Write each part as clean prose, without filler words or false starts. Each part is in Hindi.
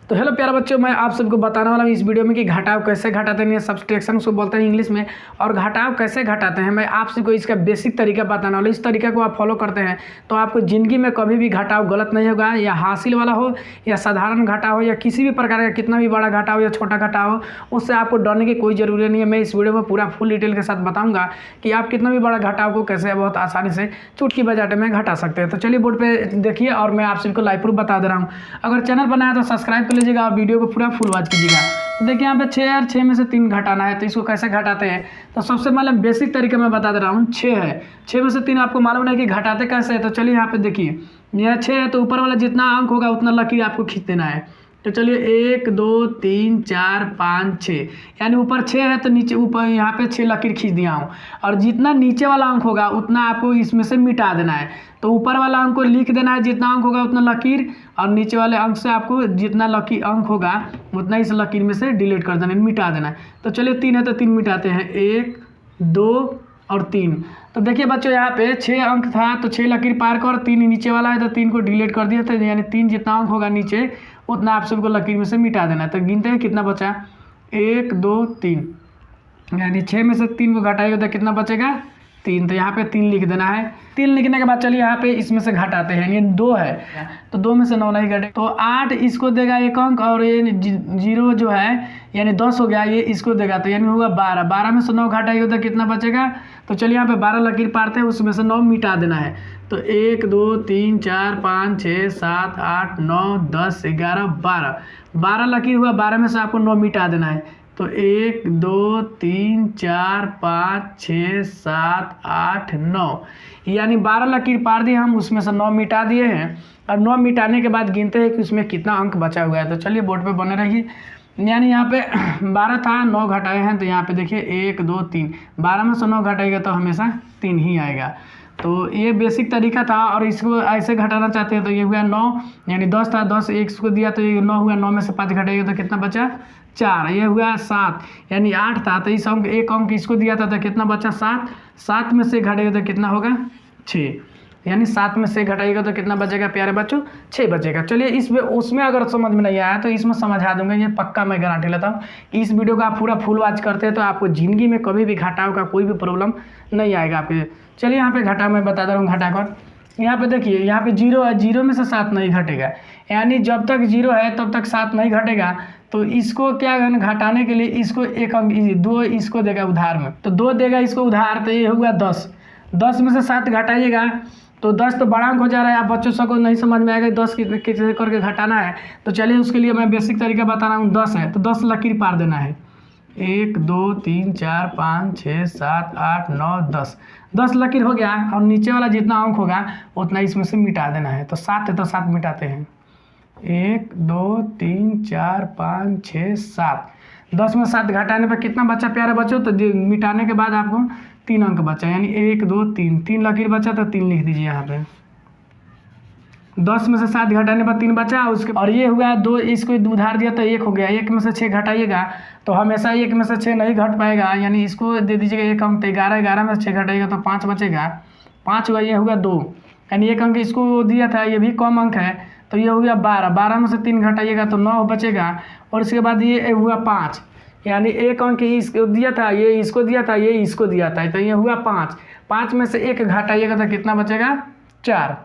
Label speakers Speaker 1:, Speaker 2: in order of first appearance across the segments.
Speaker 1: तो हेलो प्यारे बच्चों, मैं आप सबको बताने वाला हूँ इस वीडियो में कि घटाव कैसे घटाते हैं, सब्सट्रैक्शन उसको बोलते हैं इंग्लिश में, और घटाव कैसे घटाते हैं। मैं आप सबको इसका बेसिक तरीका बताने वाला हूँ। इस तरीका को आप फॉलो करते हैं तो आपको ज़िंदगी में कभी भी घटाव गलत नहीं होगा, या हासिल वाला हो या साधारण घटाव हो या किसी भी प्रकार का कितना भी बड़ा घटाव हो या छोटा घटाव हो, उससे आपको डरने की कोई ज़रूरत नहीं है। मैं इस वीडियो में पूरा फुल डिटेल के साथ बताऊँगा कि आप कितना भी बड़ा घटाव को कैसे बहुत आसानी से चुटकी बजाते में घटा सकते हैं। तो चलिए बोर्ड पे देखिए और मैं आप सबको लाइव प्रूफ बता दे रहा हूँ। अगर चैनल बनाया तो सब्सक्राइब कर लीजिएगा और वीडियो को पूरा फुल वॉच कीजिएगा। तो देखिए यहाँ पे 6 और 6 में से 3 घटाना है, तो इसको कैसे घटाते हैं। तो सबसे पहले बेसिक तरीका मैं बता दे रहा हूँ। 6 है, 6 में से 3 आपको मालूम नहीं कि घटाते कैसे है। तो चलिए यहाँ पे देखिए, यह 6 है तो ऊपर वाला जितना अंक होगा उतना लकीर आपको खींच देना है। तो चलिए 1 2 3 4 5 6, यानी ऊपर 6 है तो नीचे ऊपर यहाँ पे 6 लकीर खींच दिया हूँ, और जितना नीचे वाला अंक होगा उतना आपको इसमें से मिटा देना है। तो ऊपर वाला अंक को लिख देना है, जितना अंक होगा उतना लकीर, और नीचे वाले अंक से आपको जितना लकीर अंक होगा उतना इस लकीर में से डिलीट कर देना है, मिटा देना है। तो चलिए 3 है तो 3 मिटाते हैं, 1 2 और 3। तो देखिए बच्चों यहाँ पे 6 अंक था तो 6 लकीर पार कर, 3 नीचे वाला है तो 3 को डिलीट कर दिया। तो यानी 3 जितना अंक होगा नीचे उतना आप सबको लकीर में से मिटा देना है। तो गिनते हैं कितना बचा, 1 2 3, यानी 6 में से 3 को घटाएगा तो कितना बचेगा, 3। तो यहाँ पे 3 लिख देना है। 3 लिखने के बाद चलिए यहाँ पे इसमें से घटाते हैं। ये 2 है तो 2 में से 9 नहीं घटे तो 8 इसको देगा 1 अंक, और ये 0 जो है यानी 10 हो गया, ये इसको देगा तो यानी होगा 12। 12 में से 9 घटाएगा तो कितना बचेगा। तो चलिए यहाँ पे 12 लकीर पारते हैं, उसमें से 9 मिटा देना है। तो 1 2 3 4 5 6 7 8 9 10 11 12, 12 लकीर हुआ, 12 में से आपको 9 मिटा देना है। तो 1 2 3 4 5 6 7 8 9, यानी 12 लकीर पार दिए हम, उसमें से 9 मिटा दिए हैं। और 9 मिटाने के बाद गिनते हैं कि उसमें कितना अंक बचा हुआ है। तो चलिए बोर्ड पे बने रहिए। यानी यहाँ पे 12 था, 9 घटाए हैं, तो यहाँ पे देखिए 1 2 3, 12 में से 9 घटाएगा तो हमेशा 3 ही आएगा। तो ये बेसिक तरीका था, और इसको ऐसे घटाना चाहते हैं तो ये हुआ 9, यानी 10 था, 10 1 को दिया तो ये 9 हुआ, 9 में से 5 घटाएगा तो कितना बचा 4। ये हुआ 7, यानी 8 था तो इस अंक 1 अंक इसको दिया था तो कितना बचा 7, 7 में से घटाएगा तो कितना होगा 6, यानी 7 में से घटाएगा तो कितना बचेगा प्यारे बच्चों, 6 बचेगा। चलिए इसमें उसमें अगर समझ में नहीं आया तो इसमें समझा दूंगा, ये पक्का मैं गारंटी लेता हूँ कि इस वीडियो को आप पूरा फुल वॉच करते हैं तो आपको ज़िंदगी में कभी भी घटाव का कोई भी प्रॉब्लम नहीं आएगा आपके। चलिए यहाँ पे घटाव मैं बता दे रहा हूँ। घटाकर यहाँ पे देखिए, यहाँ पे 0 है, 0 में से 7 नहीं घटेगा, यानी जब तक 0 है तब तक 7 नहीं घटेगा। तो इसको क्या घटाने के लिए इसको 1 अंक 2 इसको देगा उधार में, तो 2 देगा इसको उधार, तो ये हुआ 10। 10 में से 7 घटाइएगा तो 10 तो बड़ा अंक हो जा रहा है। आप बच्चों सबको नहीं समझ में आएगा 10 कितने करके घटाना है। तो चलिए उसके लिए मैं बेसिक तरीका बता रहा हूँ। 10 है तो 10 लकीर पार देना है, 1 2 3 4 5 6 7 8 9 10, 10 लकीर हो गया, और नीचे वाला जितना अंक होगा उतना इसमें से मिटा देना है। तो 7 है तो 7 मिटाते हैं, 1 2 3 4 5 6 7, 10 में 7 घटाने पर कितना बचा प्यारे बच्चों, तो मिटाने के बाद आपको 3 अंक बचा, यानी 1 2 3, 3 लकीर बचा तो 3 लिख दीजिए यहाँ पे। 10 में से 7 घटाने पर 3 बचा, उसके और ये हुआ 2, इसको उधार दिया तो 1 हो गया। 1 में से 6 घटाइएगा तो हमेशा 1 में से 6 नहीं घट पाएगा, यानी इसको दे दीजिएगा 1 अंक, तो 11, 11 में से 6 घटाइएगा तो 5 बचेगा, 5 हुआ, ये हुआ 2, यानी 1 अंक इसको दिया था, ये भी कम अंक है तो ये हुआ 12, 12 में से 3 घटाइएगा तो 9 बचेगा, और इसके बाद ये हुआ 5, यानी 1 अंक इसको दिया था, ये इसको दिया था, ये इसको दिया था, तो ये हुआ 5, 5 में से 1 घटाइएगा तो कितना बचेगा 4,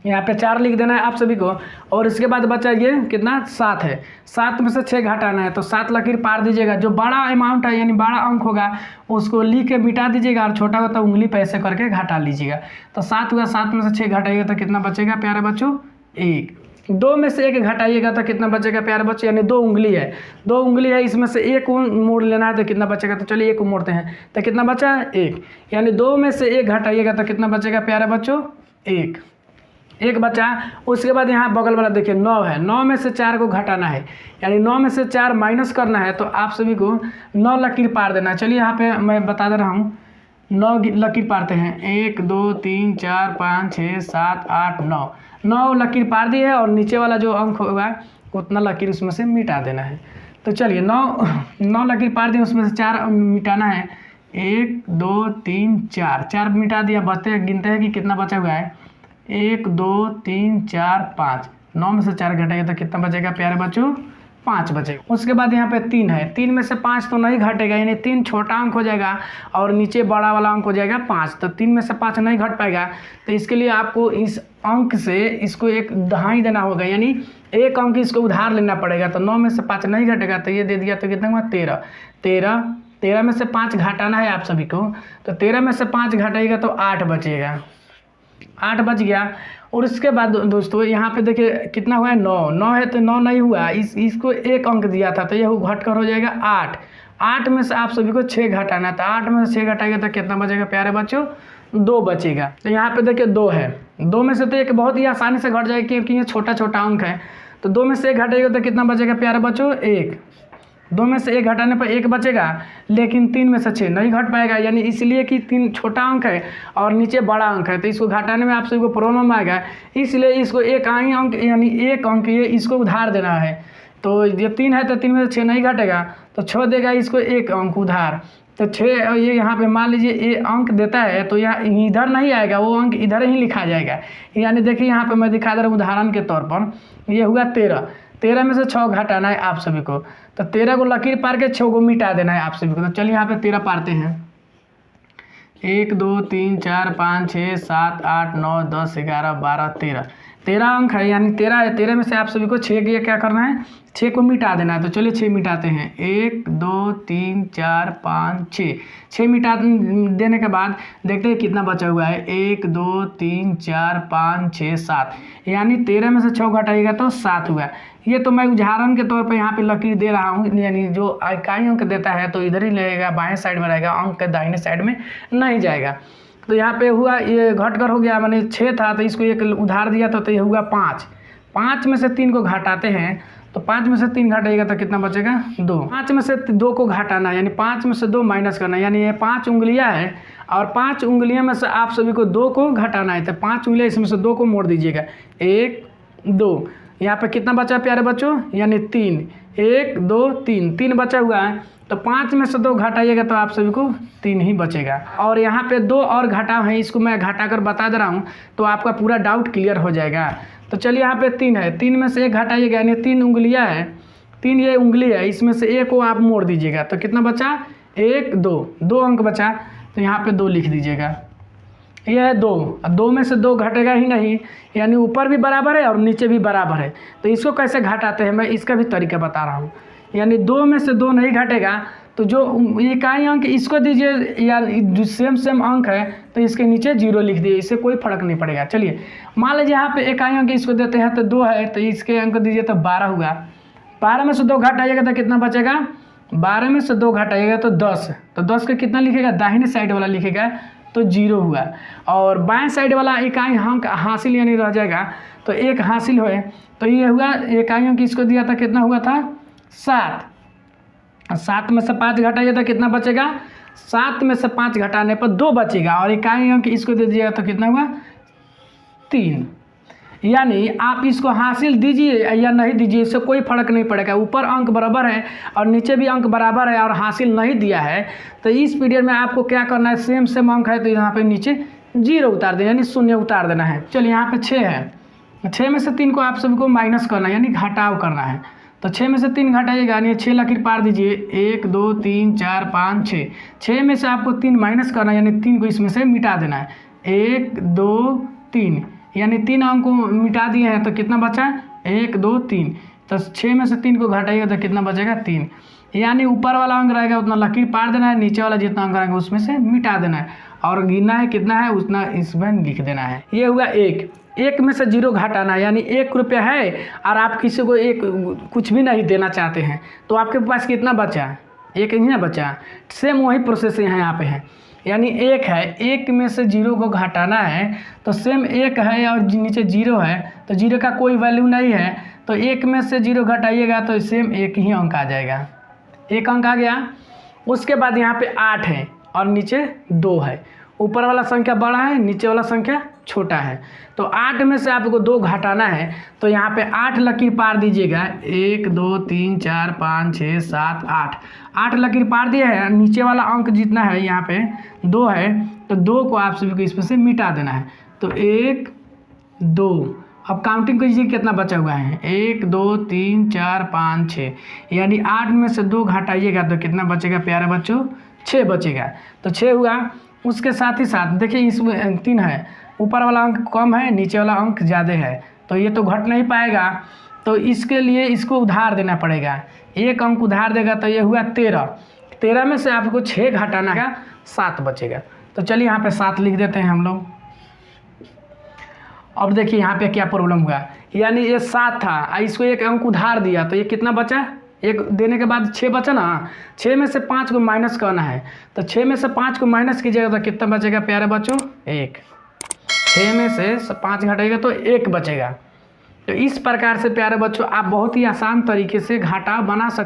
Speaker 1: यहाँ पे 4 लिख देना है आप सभी को। और इसके बाद बचा ये कितना 7 है, 7 में से 6 घटाना है, तो 7 लकीर पार दीजिएगा। जो बड़ा अमाउंट है यानी बड़ा अंक होगा उसको लिख के मिटा दीजिएगा, और छोटा होता उंगली पे ऐसे करके घटा लीजिएगा। तो 7 हुआ, 7 में से 6 घटाइएगा तो कितना बचेगा प्यारे बच्चों 1। 2 में से 1 घटाइएगा तो कितना बचेगा प्यारे बच्चों, यानी 2 उंगली है, 2 उंगली है, इसमें से 1 मोड़ लेना है तो कितना बचेगा। तो चलिए 1 को मोड़ते हैं तो कितना बचा 1, यानी 2 में से 1 घटाइएगा तो कितना बचेगा प्यारे बच्चों 1 बचा। उसके बाद यहाँ बगल वाला देखिए 9 है, 9 में से 4 को घटाना है, यानी 9 में से 4 माइनस करना है, तो आप सभी को 9 लकीर पार देना है। चलिए यहाँ पे मैं बता दे रहा हूँ, 9 लकीर पारते हैं, 1 2 3 4 5 6 7 8 9, 9 लकीर पार दी है, और नीचे वाला जो अंक होगा उतना लकीर उसमें से मिटा देना है। तो चलिए 9 लकीर पार दिए, उसमें से 4 मिटाना है, 1 2 3 4, 4 मिटा दिया, बचते गिनते हैं कि कितना बचा हुआ है, 1 2 3 4 5, 9 में से 4 घटाएगा तो कितना बचेगा प्यारे बच्चों? 5 बचेगा। उसके बाद यहाँ पे 3 है, 3 में से 5 तो नहीं घटेगा, यानी 3 छोटा अंक हो जाएगा और नीचे बड़ा वाला अंक हो जाएगा 5। तो 3 में से 5 नहीं घट पाएगा, तो इसके लिए आपको इस अंक से इसको एक दहाई देना होगा, यानी एक अंक इसको उधार लेना पड़ेगा। तो 9 में से 5 नहीं घटेगा तो ये दे दिया, तो कितना हुआ 13। 13 में से 5 घटाना है आप सभी को, तो 13 में से 5 घटाएगा तो 8 बचेगा, 8 बच गया। और उसके बाद दोस्तों यहाँ पे देखिए कितना हुआ है 9 है, तो 9 नहीं हुआ, इसको एक अंक दिया था तो यह घट कर हो जाएगा 8। 8 में से आप सभी को 6 घटाना है, तो 8 में से 6 घटाएगा तो कितना बचेगा प्यारे बच्चों? 2 बचेगा। तो यहाँ पे देखिए 2 है, 2 में से तो एक बहुत ही आसानी से घट जाएगा क्योंकि ये छोटा छोटा अंक है। तो 2 में से 1 घटाएगा तो कितना बचेगा प्यारे बच्चों? 1। 2 में से 1 घटाने पर 1 बचेगा, लेकिन 3 में से 6 नहीं घट पाएगा, यानी इसलिए कि 3 छोटा अंक है और नीचे बड़ा अंक है, तो इसको घटाने में आप सभी को प्रॉब्लम आएगा। इसलिए इसको एक आई अंक यानी एक अंक ये इसको उधार देना है। तो ये 3 है तो 3 में से 6 नहीं घटेगा, तो 6 देगा इसको एक अंक उधार। तो 6 ये यहाँ पे मान लीजिए ये अंक देता है तो यहाँ इधर नहीं आएगा, वो अंक इधर ही लिखा जाएगा। यानी देखिए यहाँ पे मैं दिखा दे रहा हूँ उदाहरण के तौर पर, ये हुआ 13 में से 6 घटाना है आप सभी को, तो 13 को लकीर पार के 6 को मिटा देना है आप सभी को। तो चलिए यहाँ पे 13 पारते हैं, 1 2 3 4 5 6 7 8 9 10 11 12 13 अंक है, यानी 13 है। 13 में से आप सभी को 6 के क्या करना है? 6 को मिटा देना है। तो चलिए 6 मिटाते हैं, 1 2 3 4 5 6 मिटा देने के बाद देखते हैं कितना बचा हुआ है, 1 2 3 4 5 6 7, यानी 13 में से 6 घटाइएगा तो 7 हुआ। ये तो मैं उदाहरण के तौर पे यहाँ पे लकीर दे रहा हूँ, यानी जो इकाई अंक देता है तो इधर ही लगेगा, बाएं साइड में रहेगा, अंक के दाहिने साइड में नहीं जाएगा। तो यहाँ पे हुआ ये घट कर हो गया, मैंने 6 था तो इसको एक उधार दिया था, तो ये हुआ 5। 5 में से 3 को घटाते हैं, तो 5 में से 3 घटाएगा तो कितना बचेगा? 2। 5 में से 2 को घटाना, यानी 5 में से 2 माइनस करना, यानी ये 5 उंगलियां है और 5 उंगलियों में से आप सभी को 2 को घटाना है। तो 5 उंगलियां इसमें से 2 को मोड़ दीजिएगा, 1 2, यहाँ पे कितना बचा प्यारे बच्चों? यानी 3, 1 2 3 बचा हुआ है। तो 5 में से 2 घटाइएगा तो आप सभी को 3 ही बचेगा। और यहाँ पे 2 और घटाव है, इसको मैं घटा कर बता दे रहा हूँ तो आपका पूरा डाउट क्लियर हो जाएगा। तो चलिए यहाँ पे 3 है, 3 में से 1 घटाइएगा, यानी 3 उंगलियाँ है, 3 ये उंगली है, इसमें से 1 को आप मोड़ दीजिएगा तो कितना बचा? 1 2 अंक बचा, तो यहाँ पे 2 लिख दीजिएगा। यह है 2, 2 में से 2 घटेगा ही नहीं, यानी ऊपर भी बराबर है और नीचे भी बराबर है। तो इसको कैसे घटाते हैं मैं इसका भी तरीका बता रहा हूँ। यानी 2 में से 2 नहीं घटेगा, तो जो इकाई अंक इसको दीजिए, या जो सेम अंक है तो इसके नीचे 0 लिख दिए, इससे कोई फर्क नहीं पड़ेगा। चलिए मान लीजिए यहाँ पे इकाई अंक इसको देते हैं तो 2 है, तो इसके अंक दीजिए तो 12 हुआ। 12 में से 2 घटाइएगा तो कितना बचेगा? 12 में से 2 घटाइएगा तो 10, तो 10 का कितना लिखेगा? दाहिने साइड वाला लिखेगा तो 0 हुआ। और बाएं साइड वाला इकाई अंक हासिल यानी रह जाएगा, तो 1 हासिल हुए, तो ये हुआ इकाई अंक इसको दिया था, कितना हुआ था? 7। 7 में से 5 घटाइए तो कितना बचेगा? 7 में से 5 घटाने पर 2 बचेगा, और इकाई अंक इसको दे दिएगा तो कितना हुआ? 3। यानी आप इसको हासिल दीजिए या नहीं दीजिए, इससे कोई फर्क नहीं पड़ेगा। ऊपर अंक बराबर है और नीचे भी अंक बराबर है और हासिल नहीं दिया है, तो इस पीरियड में आपको क्या करना है? सेम अंक है तो यहाँ पे नीचे 0 उतार देना, यानी 0 उतार देना है। चलिए यहाँ पे 6 है, 6 में से 3 को आप सभी को माइनस करना है, यानी घटाव करना है। तो 6 में से 3 घटाइएगा, यानी 6 लकीर पार दीजिए, 1 2 3 4 5 6। 6 में से आपको 3 माइनस करना है, यानी 3 को इसमें से मिटा देना है, 1 2 3, यानी 3 अंक को मिटा दिए हैं तो कितना बचा? 1 2 3। तो 6 में से 3 को घटाइएगा तो कितना बचेगा? 3। यानी ऊपर वाला अंक रहेगा उतना लकीर पार देना है, नीचे वाला जितना अंक रहेगा उसमें से मिटा देना है, और गिनना है कितना है उतना इसमें लिख देना है। ये हुआ 1 में से 0 घटाना, यानी 1 रुपया है और आप किसी को कुछ भी नहीं देना चाहते हैं, तो आपके पास कितना बचा? 1 ही ना बचा। सेम वही प्रोसेस यहाँ पे है, यानी 1 है, 1 में से 0 को घटाना है, तो सेम 1 है और नीचे 0 है, तो 0 का कोई वैल्यू नहीं है, तो 1 में से 0 घटाइएगा तो सेम 1 ही अंक आ जाएगा, 1 अंक आ गया। उसके बाद यहाँ पे 8 है और नीचे 2 है, ऊपर वाला संख्या बड़ा है, नीचे वाला संख्या छोटा है, तो 8 में से आपको 2 घटाना है, तो यहाँ पे 8 लकीर पार दीजिएगा, 1 2 3 4 5 6 7 8 लकीर पार दिया है। नीचे वाला अंक जितना है यहाँ पे 2 है, तो 2 को आप सभी को इसमें से मिटा देना है, तो 1 2 अब काउंटिंग कीजिए कितना बचा हुआ है, 1 2 3 4 5 6, यानी 8 में से 2 घटाइएगा तो कितना बचेगा प्यारे बच्चों, 6 बचेगा। तो 6 हुआ। उसके साथ ही साथ देखिए इसमें 3 है, ऊपर वाला अंक कम है, नीचे वाला अंक ज़्यादा है, तो ये तो घट नहीं पाएगा। तो इसके लिए इसको उधार देना पड़ेगा, एक अंक उधार देगा तो ये हुआ 13। 13 में से आपको 6 घटाना है, 7 बचेगा। तो चलिए यहाँ पे 7 लिख देते हैं हम लोग। अब देखिए यहाँ पे क्या प्रॉब्लम हुआ, यानी ये 7 था, इसको एक अंक उधार दिया तो ये कितना बचा, एक देने के बाद 6 बचा ना। 6 में से 5 को माइनस करना है, तो 6 में से 5 को माइनस कीजिएगा तो कितना बचेगा प्यारे बच्चों, 1। 6 में से 5 घटाएगा तो 1 बचेगा। तो इस प्रकार से प्यारे बच्चों आप बहुत ही आसान तरीके से घटाव बना सकते